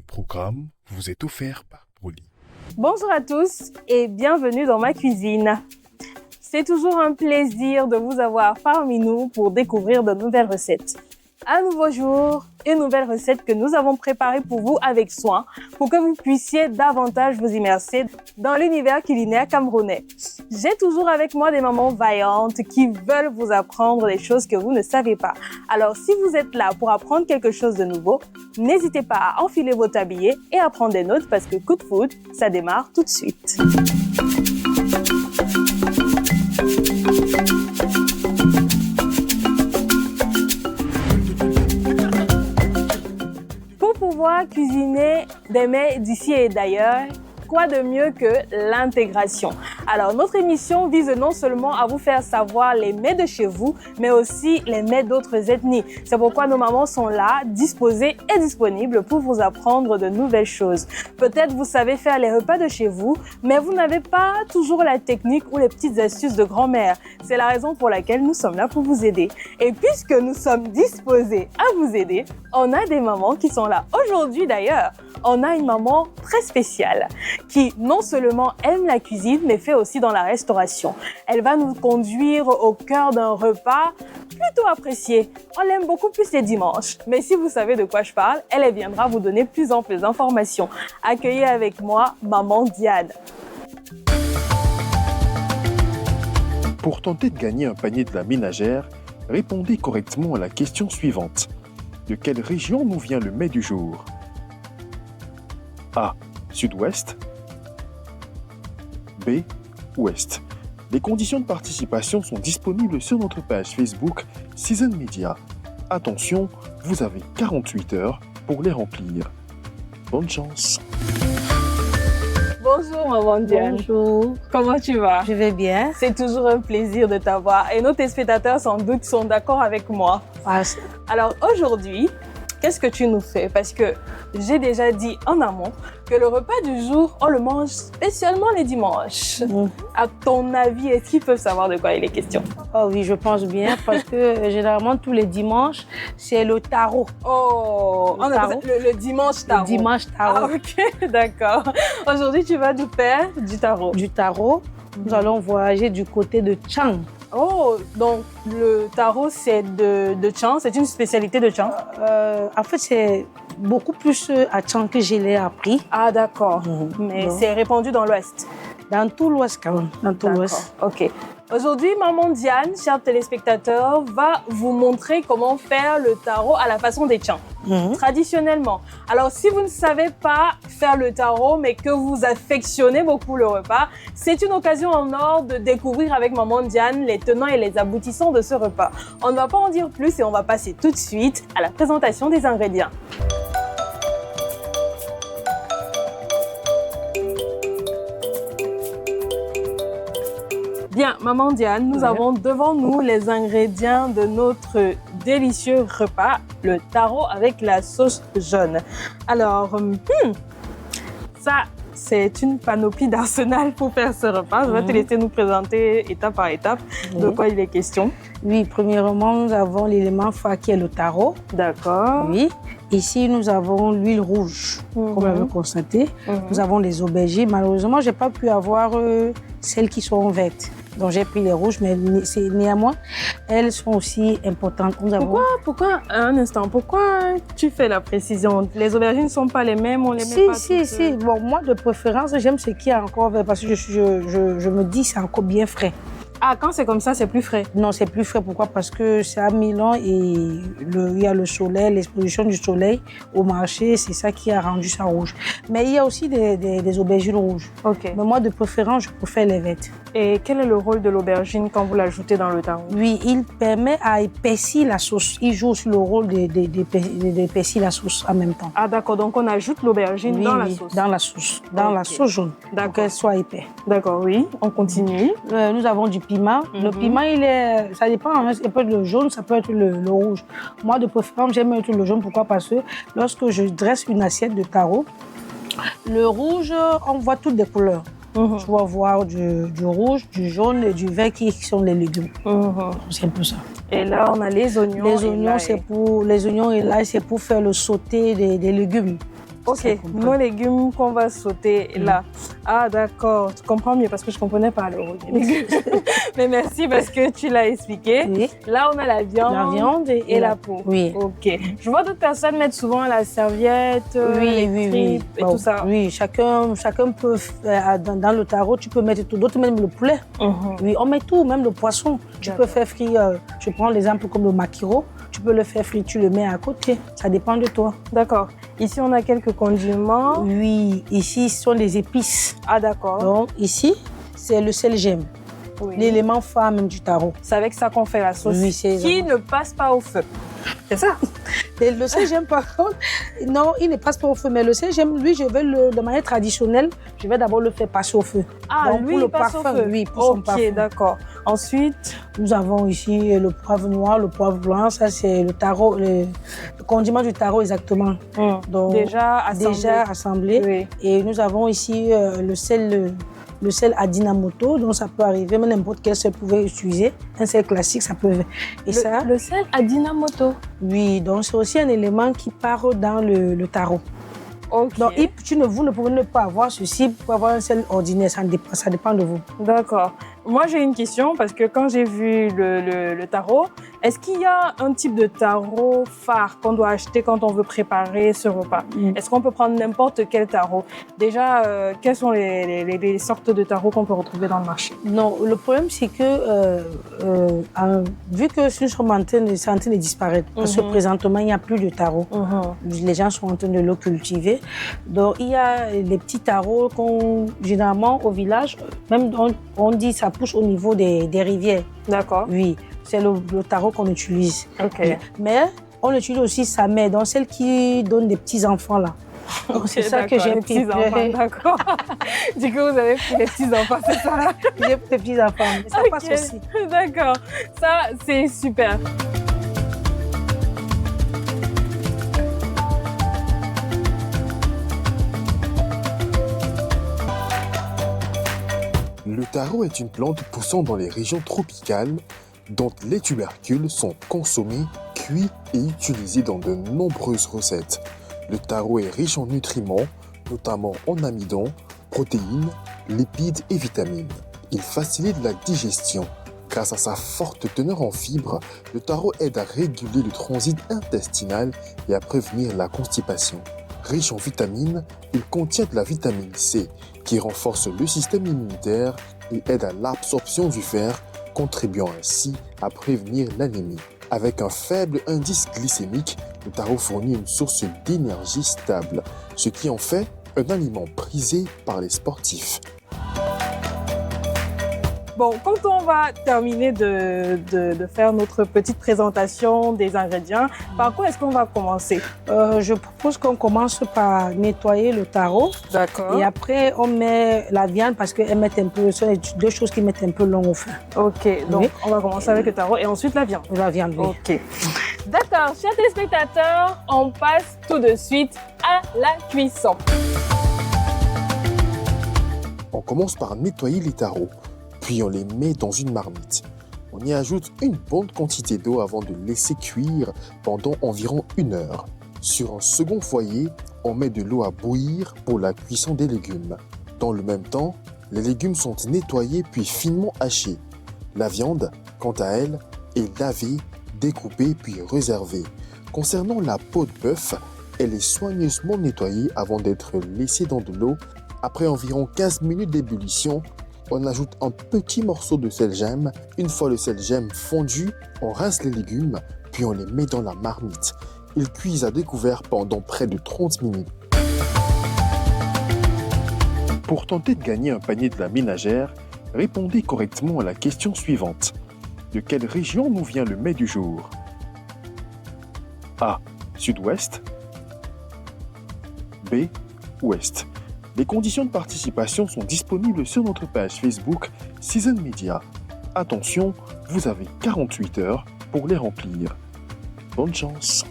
programme vous est offert par Broly. Bonjour à tous et bienvenue dans ma cuisine. C'est toujours un plaisir de vous avoir parmi nous pour découvrir de nouvelles recettes. Un nouveau jour, une nouvelle recette que nous avons préparée pour vous avec soin pour que vous puissiez davantage vous immerser dans l'univers culinaire camerounais. J'ai toujours avec moi des mamans vaillantes qui veulent vous apprendre des choses que vous ne savez pas. Alors si vous êtes là pour apprendre quelque chose de nouveau, n'hésitez pas à enfiler vos tabliers et à prendre des notes parce que Coup de Food, ça démarre tout de suite. Pour pouvoir cuisiner des mets d'ici et d'ailleurs, quoi de mieux que l'intégration? Alors, notre émission vise non seulement à vous faire savoir les mets de chez vous, mais aussi les mets d'autres ethnies. C'est pourquoi nos mamans sont là, disposées et disponibles pour vous apprendre de nouvelles choses. Peut-être vous savez faire les repas de chez vous, mais vous n'avez pas toujours la technique ou les petites astuces de grand-mère. C'est la raison pour laquelle nous sommes là pour vous aider. Et puisque nous sommes disposés à vous aider, on a des mamans qui sont là. Aujourd'hui d'ailleurs, on a une maman très spéciale qui non seulement aime la cuisine, mais fait aussi dans la restauration. Elle va nous conduire au cœur d'un repas plutôt apprécié. On l'aime beaucoup plus les dimanches. Mais si vous savez de quoi je parle, elle viendra vous donner plus amples d'informations. Accueillez avec moi Maman Diane. Pour tenter de gagner un panier de la ménagère, répondez correctement à la question suivante. De quelle région nous vient le mets du jour? A. Sud-Ouest. B. Ouest. Les conditions de participation sont disponibles sur notre page Facebook Season Media. Attention, vous avez 48 heures pour les remplir. Bonne chance. Bonjour Maman Diane. Bonjour. Comment tu vas? Je vais bien. C'est toujours un plaisir de t'avoir et nos téléspectateurs sans doute sont d'accord avec moi. Alors aujourd'hui, qu'est-ce que tu nous fais? Parce que j'ai déjà dit en amont que le repas du jour, on le mange spécialement les dimanches. À ton avis, est-ce qu'ils peuvent savoir de quoi il est question? Oh oui, je pense bien parce que généralement tous les dimanches, c'est le taro. Oh, on appelle ça le dimanche taro. Le dimanche taro. Ah, ok, d'accord. Aujourd'hui, tu vas nous faire du taro. Du taro, nous allons voyager du côté de Tchang. Oh, donc le taro, c'est de Tchang, c'est une spécialité de Tchang? En fait, c'est beaucoup plus à Tchang que je l'ai appris. Ah, d'accord. Mais c'est répandu dans l'Ouest? Dans tout l'Ouest, quand même. Dans tout l'Ouest. Ok. Aujourd'hui, Maman Diane, chers téléspectateurs, va vous montrer comment faire le taro à la façon des Tchang, traditionnellement. Alors, si vous ne savez pas faire le taro, mais que vous affectionnez beaucoup le repas, c'est une occasion en or de découvrir avec Maman Diane les tenants et les aboutissants de ce repas. On ne va pas en dire plus et on va passer tout de suite à la présentation des ingrédients. Bien, Maman Diane, nous avons devant nous les ingrédients de notre délicieux repas, le taro avec la sauce jaune. Alors, ça, c'est une panoplie d'arsenal pour faire ce repas. Je vais te laisser nous présenter étape par étape de quoi il est question. Oui, premièrement, nous avons l'élément phare qui est le taro. D'accord. Oui. Ici, nous avons l'huile rouge, comme vous l'avez constaté. Nous avons les aubergines. Malheureusement, je n'ai pas pu avoir celles qui sont vertes. Donc, j'ai pris les rouges, mais néanmoins, elles sont aussi importantes. Pourquoi, un instant, pourquoi tu fais la précision? Les aubergines ne sont pas les mêmes, on les met pas Si. Bon, moi, de préférence, j'aime ce qui est encore vert parce que je me dis que c'est encore bien frais. Ah, quand c'est comme ça, c'est plus frais? Non, c'est plus frais. Pourquoi? Parce que c'est à Milan et il y a le soleil, l'exposition du soleil au marché, c'est ça qui a rendu ça rouge. Mais il y a aussi des aubergines rouges. Ok. Mais moi, de préférence, je préfère les vertes. Et quel est le rôle de l'aubergine quand vous l'ajoutez dans le taro? Oui, il permet à épaissir la sauce. Il joue aussi le rôle d'épaissir la sauce en même temps. Ah, d'accord. Donc, on ajoute l'aubergine dans la sauce? Dans la sauce. Dans la sauce jaune. Pour qu'elle soit épaisse. D'accord, oui. On continue. Nous avons du piment. Le piment, ça dépend. Ça peut être le jaune, ça peut être le rouge. Moi, de préférence, j'aime mettre le jaune. Pourquoi? Parce que lorsque je dresse une assiette de taro, le rouge, on voit toutes les couleurs. Tu vas voir du rouge, du jaune et du vert qui sont les légumes. C'est un peu ça. Et là, on a les oignons. Les oignons et l'ail, c'est pour faire le sauté des légumes. Ok, nos légumes qu'on va sauter là. Ah d'accord, tu comprends mieux parce que je comprenais pas le rôle des légumes. Mais merci parce que tu l'as expliqué. Oui. Là, on a la viande et la peau. Oui. Ok. Je vois d'autres personnes mettre souvent la serviette, les tripes et tout ça. Oui, chacun peut faire, dans le tarot, tu peux mettre tout. D'autres même le poulet. Oui, on met tout, même le poisson. Tu peux faire frire, je prends l'exemple comme le maquereau. Tu peux le faire frire, tu le mets à côté. Ça dépend de toi. D'accord. Ici, on a quelques condiments. Oui, ici, ce sont des épices. Ah, d'accord. Donc, ici, c'est le sel gemme. Oui. L'élément phare même du tarot. C'est avec ça qu'on fait la sauce Oui, c'est qui ne passe pas au feu. C'est ça? Le sel gemme, par contre, non, il ne passe pas au feu. Mais le sel gemme, lui, je vais de manière traditionnelle, je vais d'abord le faire passer au feu. Ah, donc, lui, pour le il passe parfum, au feu. oui, pour son parfum. Ok, d'accord. Ensuite, nous avons ici le poivre noir, le poivre blanc. Ça, c'est le tarot, le condiment du tarot exactement. Donc, déjà assemblé. Oui. Et nous avons ici le sel Adinamoto, donc ça peut arriver, mais n'importe quel sel pouvait utiliser. Un sel classique, ça peut. Et le sel Adinamoto. Oui, donc c'est aussi un élément qui part dans le tarot. Okay. Donc, vous ne pouvez ne pas avoir ceci pour avoir un sel ordinaire, ça dépend de vous. D'accord. Moi, j'ai une question parce que quand j'ai vu le tarot, est-ce qu'il y a un type de tarot phare qu'on doit acheter quand on veut préparer ce repas? Est-ce qu'on peut prendre n'importe quel tarot? Déjà, quelles sont les sortes de tarots qu'on peut retrouver dans le marché? Non, le problème, c'est que vu que nous sommes en train de disparaître, parce que présentement, il n'y a plus de tarot. Les gens sont en train de le cultiver. Donc, il y a des petits tarots généralement, au village, même on dit ça pousse au niveau des rivières. D'accord. Oui, c'est le tarot qu'on utilise. Ok. Oui. Mais on utilise aussi sa mère, donc celle qui donne des petits-enfants là. Okay, c'est ça que j'ai pris. D'accord. Du coup, vous avez pris les petits-enfants, c'est ça? J'ai pris les petits-enfants, mais ça passe aussi. D'accord. Ça, c'est super. Le taro est une plante poussant dans les régions tropicales dont les tubercules sont consommés, cuits et utilisés dans de nombreuses recettes. Le taro est riche en nutriments, notamment en amidon, protéines, lipides et vitamines. Il facilite la digestion. Grâce à sa forte teneur en fibres, le taro aide à réguler le transit intestinal et à prévenir la constipation. Riche en vitamines, il contient de la vitamine C qui renforce le système immunitaire et aide à l'absorption du fer, contribuant ainsi à prévenir l'anémie. Avec un faible indice glycémique, le taro fournit une source d'énergie stable, ce qui en fait un aliment prisé par les sportifs. Bon, quand on va terminer de faire notre petite présentation des ingrédients, par quoi est-ce qu'on va commencer? Je propose qu'on commence par nettoyer le taro. D'accord. Et après, on met la viande parce qu'elle met un peu, ce sont deux choses qui mettent un peu long au feu. Ok, donc on va commencer avec le taro et ensuite la viande. La viande, oui. Ok. D'accord, chers téléspectateurs, on passe tout de suite à la cuisson. On commence par nettoyer les taros. Puis on les met dans une marmite. On y ajoute une bonne quantité d'eau avant de laisser cuire pendant environ 1 heure. Sur un second foyer, on met de l'eau à bouillir pour la cuisson des légumes. Dans le même temps, les légumes sont nettoyés puis finement hachés. La viande, quant à elle, est lavée, découpée puis réservée. Concernant la peau de bœuf, elle est soigneusement nettoyée avant d'être laissée dans de l'eau. Après environ 15 minutes d'ébullition, on ajoute un petit morceau de sel gemme. Une fois le sel gemme fondu, on rince les légumes, puis on les met dans la marmite. Ils cuisent à découvert pendant près de 30 minutes. Pour tenter de gagner un panier de la ménagère, répondez correctement à la question suivante. De quelle région nous vient le mets du jour? A. Sud-Ouest. B. Ouest. Les conditions de participation sont disponibles sur notre page Facebook Season Media. Attention, vous avez 48 heures pour les remplir. Bonne chance!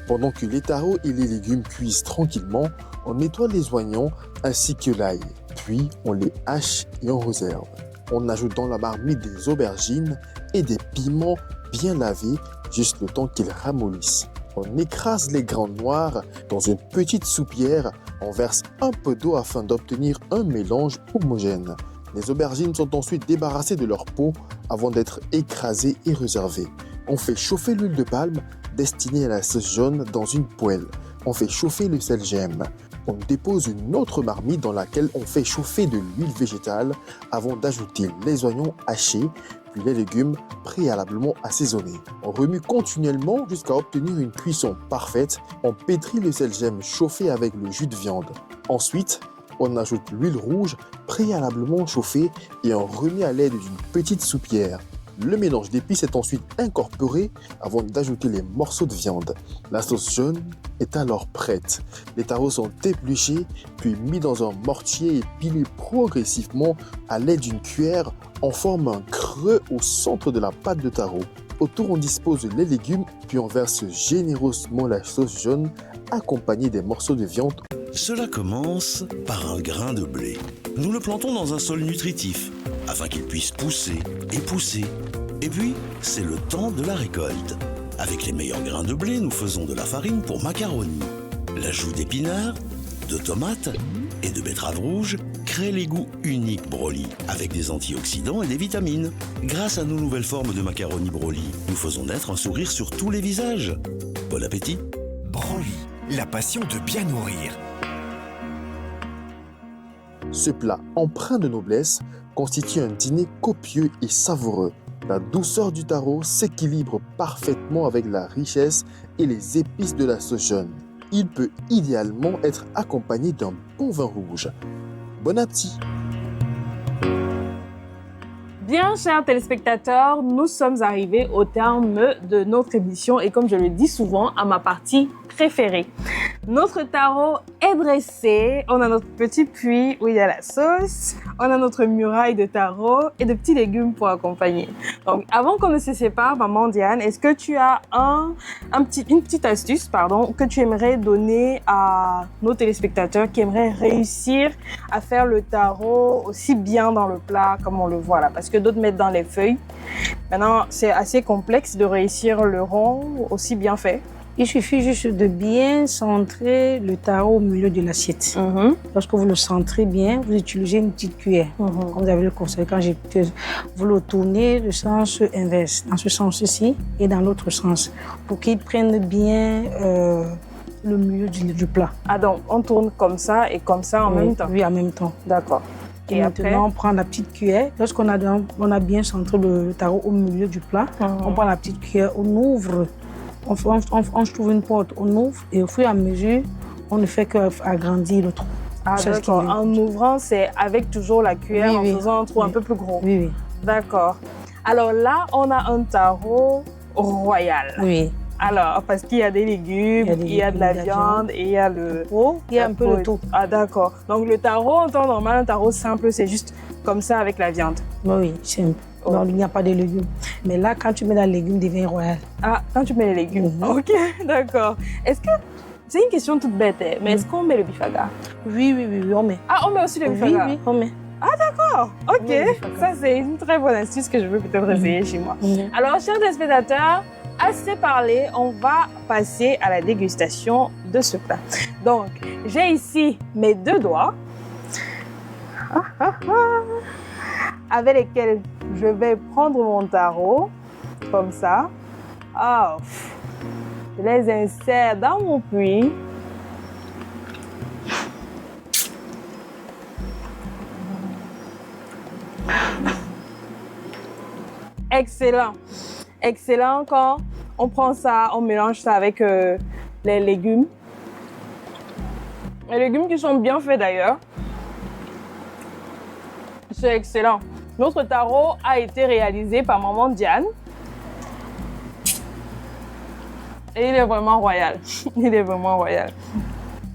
Pendant que les taros et les légumes cuisent tranquillement, on nettoie les oignons ainsi que l'ail. Puis on les hache et on réserve. On ajoute dans la marmite des aubergines et des piments bien lavés, juste le temps qu'ils ramollissent. On écrase les grains noirs dans une petite soupière, on verse un peu d'eau afin d'obtenir un mélange homogène. Les aubergines sont ensuite débarrassées de leur peau avant d'être écrasées et réservées. On fait chauffer l'huile de palme destinée à la sauce jaune dans une poêle. On fait chauffer le sel gemme. On dépose une autre marmite dans laquelle on fait chauffer de l'huile végétale avant d'ajouter les oignons hachés, puis les légumes préalablement assaisonnés. On remue continuellement jusqu'à obtenir une cuisson parfaite. On pétrit le sel gemme chauffé avec le jus de viande. Ensuite, on ajoute l'huile rouge préalablement chauffée et on remet à l'aide d'une petite soupière. Le mélange d'épices est ensuite incorporé avant d'ajouter les morceaux de viande. La sauce jaune est alors prête. Les tarots sont épluchés, puis mis dans un mortier et pilés progressivement à l'aide d'une cuillère. On forme un creux au centre de la pâte de taro. Autour, on dispose les légumes, puis on verse généreusement la sauce jaune accompagnée des morceaux de viande. Cela commence par un grain de blé. Nous le plantons dans un sol nutritif afin qu'il puisse pousser et pousser. Et puis, c'est le temps de la récolte. Avec les meilleurs grains de blé, nous faisons de la farine pour macaroni. L'ajout d'épinards, de tomates et de betteraves rouges crée les goûts uniques Broly, avec des antioxydants et des vitamines. Grâce à nos nouvelles formes de macaroni Broly, nous faisons naître un sourire sur tous les visages. Bon appétit! Broly, la passion de bien nourrir. Ce plat empreint de noblesse constitue un dîner copieux et savoureux. La douceur du taro s'équilibre parfaitement avec la richesse et les épices de la sauce jaune. Il peut idéalement être accompagné d'un bon vin rouge. Bon appétit! Bien, chers téléspectateurs, nous sommes arrivés au terme de notre émission et comme je le dis souvent, à ma partie préférée. Notre taro est dressé, on a notre petit puits où il y a la sauce, on a notre muraille de taro et de petits légumes pour accompagner. Donc, avant qu'on ne se sépare, maman Diane, est-ce que tu as une petite astuce que tu aimerais donner à nos téléspectateurs qui aimeraient réussir à faire le taro aussi bien dans le plat comme on le voit là? Parce que d'autres mettent dans les feuilles. Maintenant, c'est assez complexe de réussir le rond aussi bien fait. Il suffit juste de bien centrer le taro au milieu de l'assiette. Lorsque vous le centrez bien, vous utilisez une petite cuillère. Comme vous avez le conseil quand j'ai vous le tournez le sens inverse, dans ce sens-ci et dans l'autre sens, pour qu'il prenne bien le milieu du plat. Ah donc, on tourne comme ça et comme ça en même temps? Oui, en même temps. D'accord. Et maintenant, on prend la petite cuillère. Lorsqu'on a bien centré le taro au milieu du plat, on prend la petite cuillère, on ouvre. On trouve une porte, on ouvre et au fur et à mesure, on ne fait qu'agrandir le trou. Ah d'accord, en ouvrant, c'est avec toujours la cuillère, en faisant un trou un peu plus gros. Oui. D'accord. Alors là, on a un taro royal. Oui. Alors, parce qu'il y a des légumes, il y a de la viande et il y a le pot. Il y a un peu de tout. Ah d'accord. Donc le taro, en temps normal, un taro simple, c'est juste comme ça avec la viande. Oui, simple. Non, il n'y a pas de légumes. Mais là, quand tu mets les légumes, il devient royal. Ah, quand tu mets les légumes. Ok, d'accord. Est-ce que... C'est une question toute bête, mais est-ce qu'on met le bifaga? Oui, on met. Ah, on met aussi le bifaga? Oui, on met. Ah, d'accord. Ok. Ça, c'est une très bonne astuce que je veux peut-être essayer chez moi. Alors, chers téléspectateurs, assez parlé, on va passer à la dégustation de ce plat. Donc, j'ai ici mes 2 doigts. Avec lesquels je vais prendre mon taro, comme ça. Oh, je les insère dans mon puits. Excellent. Excellent quand on prend ça, on mélange ça avec les légumes. Les légumes qui sont bien faits d'ailleurs. C'est excellent. Notre taro a été réalisé par maman Diane. Et il est vraiment royal. Il est vraiment royal.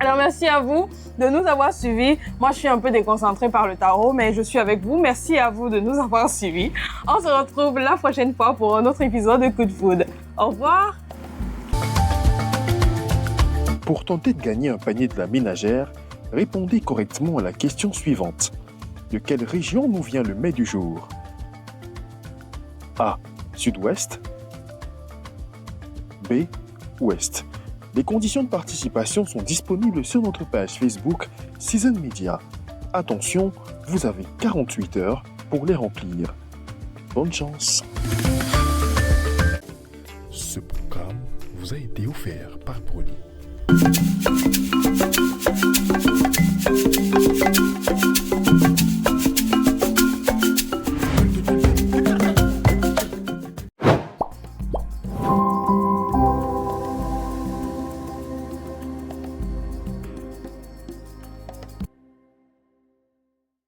Alors merci à vous de nous avoir suivis. Moi, je suis un peu déconcentrée par le taro, mais je suis avec vous. Merci à vous de nous avoir suivis. On se retrouve la prochaine fois pour un autre épisode de Coup de Food. Au revoir. Pour tenter de gagner un panier de la ménagère, répondez correctement à la question suivante. De quelle région nous vient le mets du jour? A. Sud-Ouest. B. Ouest. Les conditions de participation sont disponibles sur notre page Facebook Season Media. Attention, vous avez 48 heures pour les remplir. Bonne chance. Ce programme vous a été offert par Broly.